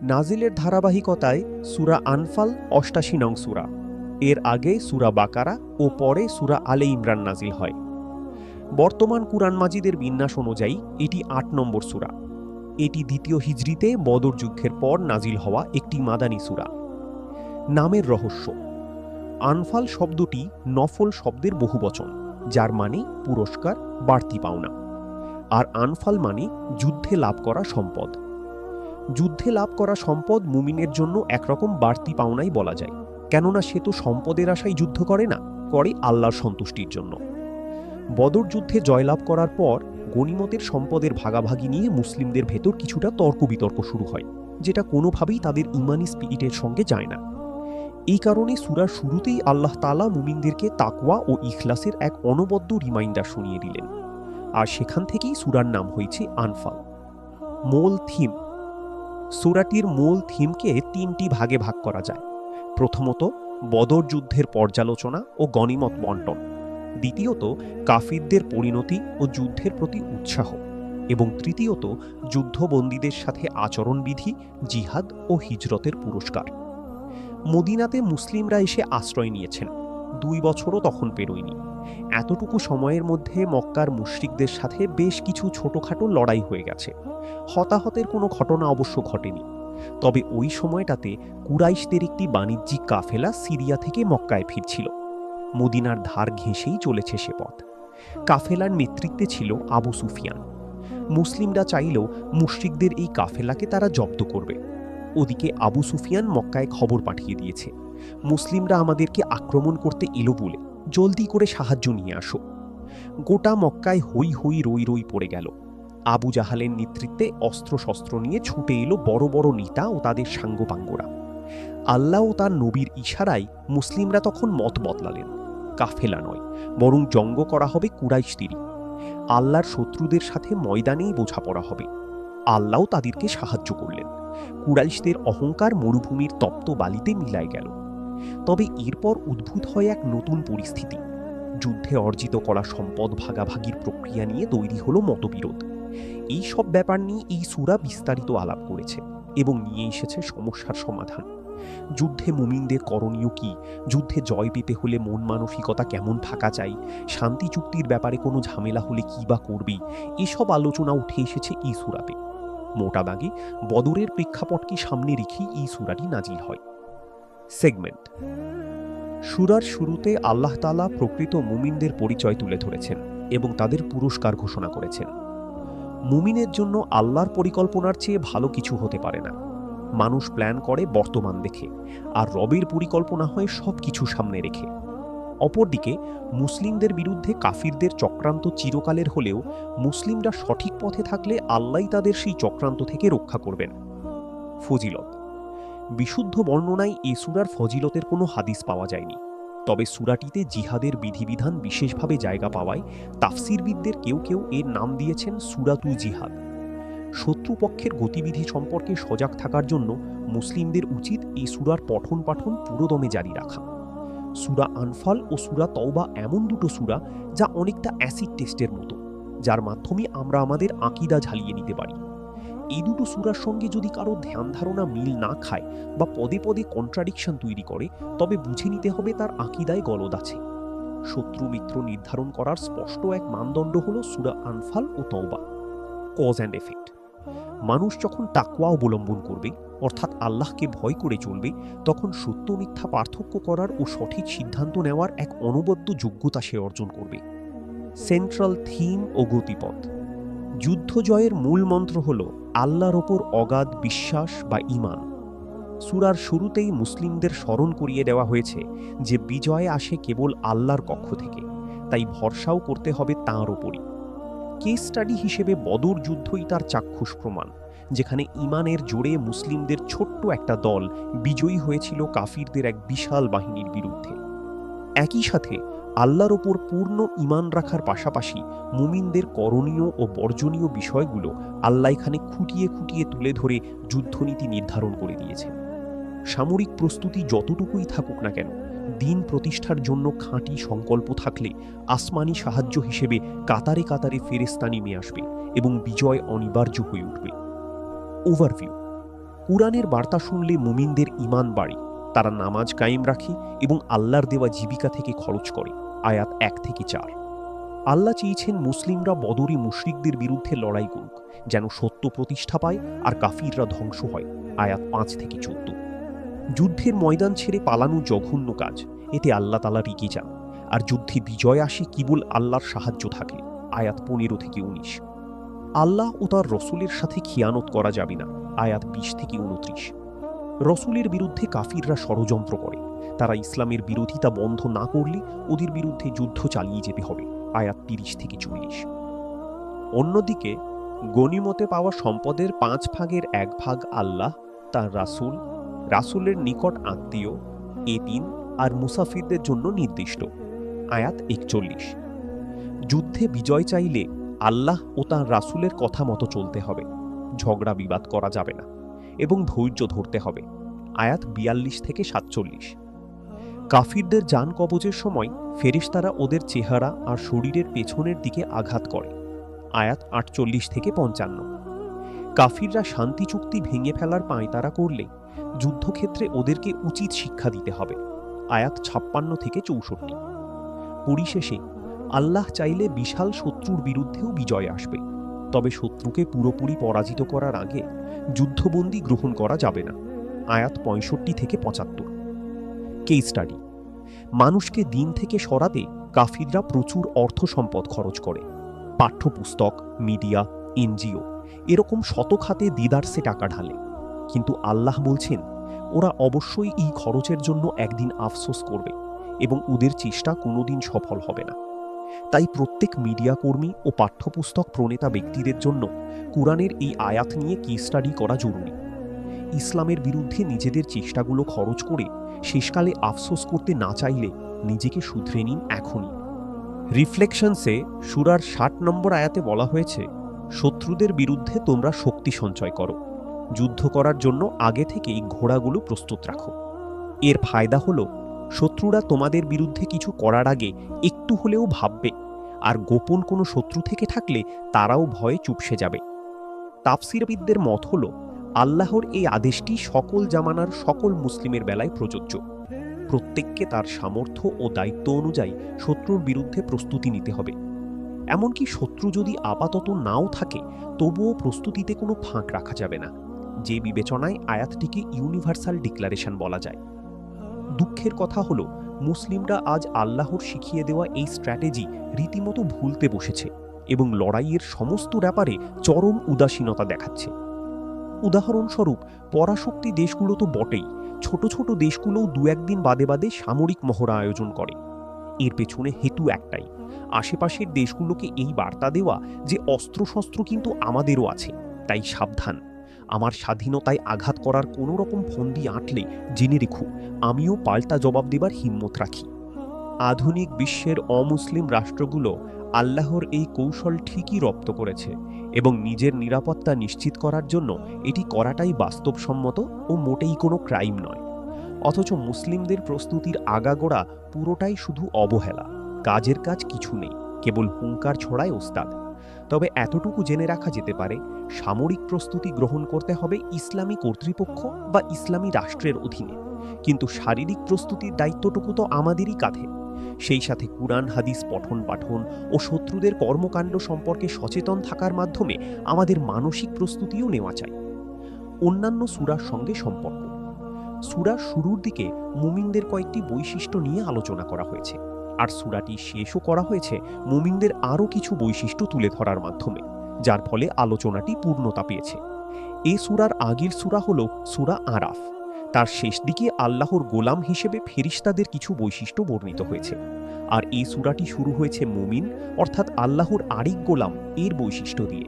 নাজিলের ধারাবাহিকতায় সূরা আনফাল ৮৮ নং সূরা, এর আগে সূরা বাকারা ও পরে সূরা আলে ইমরান নাজিল হয়। বর্তমান কুরআন মাজিদের বিন্যাস অনুযায়ী এটি ৮ নম্বর সূরা। এটি দ্বিতীয় হিজরিতে বদর যুদ্ধের পর নাজিল হওয়া একটি মাদানী সূরা। নামের রহস্য: আনফাল শব্দটি নফল শব্দের বহুবচন, যার মানে পুরস্কার, বাড়তি পাওনা। আর আনফাল মানে যুদ্ধে লাভ করা সম্পদ। যুদ্ধে লাভ করা সম্পদ মুমিনের জন্য একরকম বাড়তি পাওনাই বলা যায়, কেননা সে তো সম্পদের আশায় যুদ্ধ করে না, করে আল্লাহর সন্তুষ্টির জন্য। বদর যুদ্ধে জয়লাভ করার পর গনিমতের সম্পদের ভাগাভাগি নিয়ে মুসলিমদের ভেতর কিছুটা তর্ক বিতর্ক শুরু হয়, যেটা কোনোভাবেই তাদের ইমানি স্পিরিটের সঙ্গে যায় না। এই কারণে সূরার শুরুতেই আল্লাহ তাআলা মুমিনদেরকে তাকওয়া ও ইখলাসের এক অনবদ্য রিমাইন্ডার শুনিয়ে দিলেন, আর সেখান থেকেই সূরার নাম হয়েছে আনফাল। মূল থিম: সূরাটির মূল থিমকে ৩টি ভাগে ভাগ করা যায়। প্রথমত, বদর যুদ্ধের পর্যালোচনা ও গনিমত বন্টন। দ্বিতীয়ত, কাফিরদের পরিণতি ও যুদ্ধের প্রতি উৎসাহ। এবং তৃতীয়ত, যুদ্ধবন্দীদের সাথে আচরণবিধি, জিহাদ ও হিজরতের পুরস্কার। মদিনাতে মুসলিমরা এসে আশ্রয় নিয়েছেন, ২ বছরও তখন পেরোয়নি। এতটুকু সময়ের মধ্যে মক্কার মুশরিকদের সাথে বেশ কিছু ছোটখাটো লড়াই হয়ে গেছে। হতাহতের কোনো ঘটনা অবশ্য ঘটেনি। তবে ওই সময়টাতে কুরাইশদের একটি বাণিজ্যিক কাফেলা সিরিয়া থেকে মক্কায় ফিরছিল। মদিনার ধার ঘেঁষেই চলেছে সে পথ। কাফেলার নেতৃত্বে ছিল আবু সুফিয়ান। মুসলিমরা চাইলেও মুশরিকদের এই কাফেলাকে তারা জব্দ করবে। ওদিকে আবু সুফিয়ান মক্কায় খবর পাঠিয়ে দিয়েছে, মুসলিমরা আমাদেরকে আক্রমণ করতে এলো বলে, জলদি করে সাহায্য নিয়ে আসো। গোটা মক্কায় হই হই রই রই পড়ে গেল। আবু জাহালের নেতৃত্বে অস্ত্রশস্ত্র নিয়ে ছুটে এলো বড় বড় নেতা ও তাদের সাঙ্গপাঙ্গরা। আল্লাহ ও তার নবীর ইশারায় মুসলিমরা তখন মত বদলালেন। কাফেলা নয়, বরং জঙ্গ করা হবে কুরাইশদেরই। আল্লাহর শত্রুদের সাথে ময়দানেই বোঝাপড়া হবে। আল্লাহ তাদেরকে সাহায্য করলেন। কুরাইশদের অহংকার মরুভূমির তপ্ত বালিতে মিলায় গেল। তবে এরপর উদ্ভূত হয় এক নতুন পরিস্থিতি। যুদ্ধে অর্জিত করা সম্পদ ভাগাভাগির প্রক্রিয়া নিয়ে তৈরি হলো মতবিরোধ। এই সব ব্যাপার নিয়ে এই সূরা বিস্তারিত আলাপ করেছে এবং নিয়ে এসেছে সমস্যার সমাধান। যুদ্ধে মুমিনদের করণীয় কি, যুদ্ধে জয় পেতে হলে মন মানসিকতা কেমন থাকা চাই, শান্তি চুক্তির ব্যাপারে কোনো ঝামেলা হলে কি বা করবি, এসব আলোচনা উঠে এসেছে এই সূরাতে। মোটা দাগে বদরের প্রেক্ষাপটকে সামনে রেখেই এই সূরাটি নাজিল হয়। সেগমেন্ট: সূরার শুরুতে আল্লাহ তাআলা প্রকৃত মুমিনদের পরিচয় তুলে ধরেছেন এবং তাদের পুরস্কার ঘোষণা করেছেন। মুমিনের জন্য আল্লাহর পরিকল্পনার চেয়ে ভালো কিছু হতে পারে না। মানুষ প্ল্যান করে বর্তমান দেখে, আর রবের পরিকল্পনা হয় সব কিছু সামনে রেখে। অপরদিকে মুসলিমদের বিরুদ্ধে কাফিরদের চক্রান্ত চিরকালের হলেও মুসলিমরা সঠিক পথে থাকলে আল্লাহই তাদের সেই চক্রান্ত থেকে রক্ষা করবেন। ফজিলত: বিশুদ্ধ বর্ণনায় এ সূরার ফজিলতের কোনো হাদিস পাওয়া যায়নি। তবে সূরাটিতে জিহাদের বিধিবিধান বিশেষভাবে জায়গা পাওয়ায় তাফসিরবিদদের কেউ কেউ এর নাম দিয়েছেন সূরাতুল জিহাদ। শত্রুপক্ষের গতিবিধি সম্পর্কে সজাগ থাকার জন্য মুসলিমদের উচিত এই সূরার পঠন পাঠন পুরোদমে জারি রাখা। সূরা আনফাল ও সূরা তওবা এমন দুটো সূরা যা অনেকটা অ্যাসিড টেস্টের মতো, যার মাধ্যমে আমরা আমাদের আকীদা ঝালিয়ে নিতে পারি। এই দুটো সূরার সঙ্গে যদি কারো ধ্যান ধারণা মিল না খায় বা পদে পদে কন্ট্রাডিকশন তৈরি করে, তবে বুঝে নিতে হবে তার আকীদায় গলদ আছে। শত্রু মিত্র নির্ধারণ করার স্পষ্ট এক মানদণ্ড হল সূরা আনফাল ও তওবা। কজ অ্যান্ড এফেক্ট: মানুষ যখন তাকওয়া অবলম্বন করবে, অর্থাৎ আল্লাহকে ভয় করে চলবে, তখন সত্য মিথ্যা পার্থক্য করার ও সঠিক সিদ্ধান্ত নেওয়ার এক অনবদ্য যোগ্যতা সে অর্জন করবে। সেন্ট্রাল থিম ও গতিপথ: যুদ্ধ জয়ের মূল মন্ত্র হল আল্লাহর ওপর অগাধ বিশ্বাস বা ঈমান। সূরার শুরুতেই মুসলিমদের স্মরণ করিয়ে দেওয়া হয়েছে যে বিজয় আসে কেবল আল্লাহর পক্ষ থেকে, তাই ভরসাও করতে হবে তাঁর ওপরই। কেস স্টাডি হিসেবে বদর যুদ্ধই তার চাক্ষুষ প্রমাণ, যেখানে ঈমানের জোরে মুসলিমদের ছোট্ট একটা দল বিজয়ী হয়েছিল কাফিরদের এক বিশাল বাহিনীর বিরুদ্ধে। একই সাথে আল্লাহর ওপর পূর্ণ ঈমান রাখার পাশাপাশি মুমিনদের করণীয় ও বর্জনীয় বিষয়গুলো আল্লাহ এখানে খুঁটিয়ে খুঁটিয়ে তুলে ধরে যুদ্ধনীতি নির্ধারণ করে দিয়েছেন। সামরিক প্রস্তুতি যতটুকুই থাকুক না কেন, দিন প্রতিষ্ঠার জন্য খাঁটি সংকল্প থাকলে আসমানি সাহায্য হিসেবে কাতারে কাতারে ফেরেশতা নেমে আসবে এবং বিজয় অনিবার্য হয়ে উঠবে। ওভারভিউ: কুরআনের বার্তা শুনলে মুমিনদের ঈমান বাড়ে, তারা নামাজ কায়েম রাখে এবং আল্লাহর দেওয়া জীবিকা থেকে খরচ করে। আয়াত 1 থেকে 4। আল্লাহ চেয়েছেন মুসলিমরা বদরি মুশরিকদের বিরুদ্ধে লড়াই করুক, যেন সত্য প্রতিষ্ঠা পায় আর কাফিররা ধ্বংস হয়। আয়াত 5 থেকে 14। যুদ্ধের ময়দান ছেড়ে পালানো জঘন্য কাজ, এতে আল্লাহ তাআলা রেগে যান, আর যুদ্ধে বিজয় আসে কেবল আল্লাহর সাহায্য থাকলে। আয়াত 15 থেকে 19। আল্লাহ ও তার রসুলের সাথে খিয়ানত করা যাবে না। আয়াত 20 থেকে 29। রসুলের বিরুদ্ধে কাফিররা ষড়যন্ত্র করে, তারা ইসলামের বিরোধিতা বন্ধ না করলে ওদের বিরুদ্ধে যুদ্ধ চালিয়ে যেতে হবে। আয়াত 30 থেকে 40। অন্যদিকে গনিমতে পাওয়া সম্পদের 5 ভাগের 1 ভাগ আল্লাহ, তার রাসূল, রাসূলের নিকট আত্মীয়, এতিম আর মুসাফিরদের জন্য নির্দিষ্ট। আয়াত 41। যুদ্ধে বিজয় চাইলে আল্লাহ ও তার রাসূলের কথা মতো চলতে হবে, ঝগড়া বিবাদ করা যাবে না এবং ধৈর্য ধরতে হবে। আয়াত 42 থেকে 47। কাফিরদের জান কবজের সময় ফেরেশতারা ওদের চেহারা আর শরীরের পেছনের দিকে আঘাত করে। আয়াত 48 থেকে 55। কাফিররা শান্তি চুক্তি ভেঙে ফেলার পাঁয়তারা করলে যুদ্ধক্ষেত্রে ওদেরকে উচিত শিক্ষা দিতে হবে। আয়াত 56 থেকে 64। পরিশেষে আল্লাহ চাইলে বিশাল শত্রুর বিরুদ্ধেও বিজয় আসবে, তবে শত্রুকে পুরোপুরি পরাজিত করার আগে যুদ্ধবন্দী গ্রহণ করা যাবে না। আয়াত 65 থেকে 75। Case study. মানুষকে দিন থেকে সরাতে কাফিররা প্রচুর অর্থ সম্পদ খরচ করে, পাঠ্যপুস্তক, মিডিয়া, এনজিও এরকম শত খাতে দিদারসে টাকা ঢালে। কিন্তু আল্লাহ বলছেন ওরা অবশ্যই এই খরচের জন্য একদিন আফসোস করবে এবং ওদের চেষ্টা কোনোদিন সফল হবে না। তাই প্রত্যেক মিডিয়া কর্মী ও পাঠ্যপুস্তক প্রণেতা ব্যক্তিদের জন্য কুরআনের এই আয়াত নিয়ে কেস স্টাডি করা জরুরি। ইসলামের বিরুদ্ধে নিজেদের চেষ্টাগুলো খরচ করে শেষকালে আফসোস করতে না চাইলে নিজেকে শুধরে নিন এখনই। রিফ্লেকশনসে সূরার 60 নম্বর আয়াতে বলা হয়েছে, শত্রুদের বিরুদ্ধে তোমরা শক্তি সঞ্চয় করো, যুদ্ধ করার জন্য আগে থেকেই ঘোড়াগুলো প্রস্তুত রাখো। এর ফায়দা হলো শত্রুরা তোমাদের বিরুদ্ধে কিছু করার আগে একটু হলেও ভাববে, আর গোপন কোনো শত্রু থেকে থাকলে তারাও ভয়ে চুপসে যাবে। তাফসীরবিদদের মত হল আল্লাহর এই আদেশটি সকল জামানার সকল মুসলিমের বেলায় প্রযোজ্য। প্রত্যেককে তার সামর্থ্য ও দায়িত্ব অনুযায়ী শত্রুর বিরুদ্ধে প্রস্তুতি নিতে হবে। এমনকি শত্রু যদি আপাতত নাও থাকে তবুও প্রস্তুতিতে কোনো ফাঁক রাখা যাবে না, যে বিবেচনায় আয়াতটিকে ইউনিভার্সাল ডিক্লারেশন বলা যায়। দুঃখের কথা হলো মুসলিমরা আজ আল্লাহর শিখিয়ে দেওয়া এই স্ট্র্যাটেজি রীতিমতো ভুলতে বসেছে এবং লড়াইয়ের সমস্ত ব্যাপারে চরম উদাসীনতা দেখাচ্ছে। উদাহরণস্বরূপ পরাশক্তি দেশগুলো তো বটেই, ছোট ছোট দেশগুলোও দু একদিন বাদে বাদে সামরিক মহড়া আয়োজন করে। এর পেছনে হেতু একটাই, আশেপাশের দেশগুলোকে এই বার্তা দেওয়া যে অস্ত্রশস্ত্র কিন্তু আমাদেরও আছে, তাই সাবধান। আমার স্বাধীনতায় আঘাত করার কোনো রকম ফন্দি আঁটলে জেনে রেখো আমিও পাল্টা জবাব দেবার হিম্মত রাখি। আধুনিক বিশ্বের অমুসলিম রাষ্ট্রগুলো আল্লাহর এই কৌশল ঠিকই রপ্ত করেছে এবং নিজের নিরাপত্তা নিশ্চিত করার জন্য এটি করাটাই বাস্তবসম্মত ও মোটেই কোনো ক্রাইম নয়। অথচ মুসলিমদের প্রস্তুতির আগাগোড়া পুরোটাই শুধু অবহেলা, কাজের কাজ কিছু নেই, কেবল হুঙ্কার ছড়ায় ওস্তাদ। তবে এতটুকু জেনে রাখা যেতে পারে, সামরিক প্রস্তুতি গ্রহণ করতে হবে ইসলামী কর্তৃপক্ষ বা ইসলামী রাষ্ট্রের অধীনে, কিন্তু শারীরিক প্রস্তুতির দায়িত্বটুকু তো আমাদেরই কাঁধে। সেই সাথে কুরআন হাদিস পঠন পাঠন ও শত্রুদের কর্মকাণ্ড সম্পর্কে সচেতন থাকার মাধ্যমে আমাদের মানসিক প্রস্তুতিও নেওয়া চাই। অন্যান্য সূরার সঙ্গে সম্পর্ক। সূরার শুরুর দিকে মুমিনদের কয়েকটি বৈশিষ্ট্য নিয়ে আলোচনা করা হয়েছে, আর সূরাটি শেষও করা হয়েছে মুমিনদের আরও কিছু বৈশিষ্ট্য তুলে ধরার মাধ্যমে, যার ফলে আলোচনাটি পূর্ণতা পেয়েছে। এই সূরার আগের সূরা হল সূরা আরাফ। তার শেষ দিকে আল্লাহর গোলাম হিসেবে ফেরেশতাদের কিছু বৈশিষ্ট্য বর্ণিত হয়েছে, আর এই সূরাটি শুরু হয়েছে মুমিন অর্থাৎ আল্লাহর আরেক গোলাম এর বৈশিষ্ট্য দিয়ে।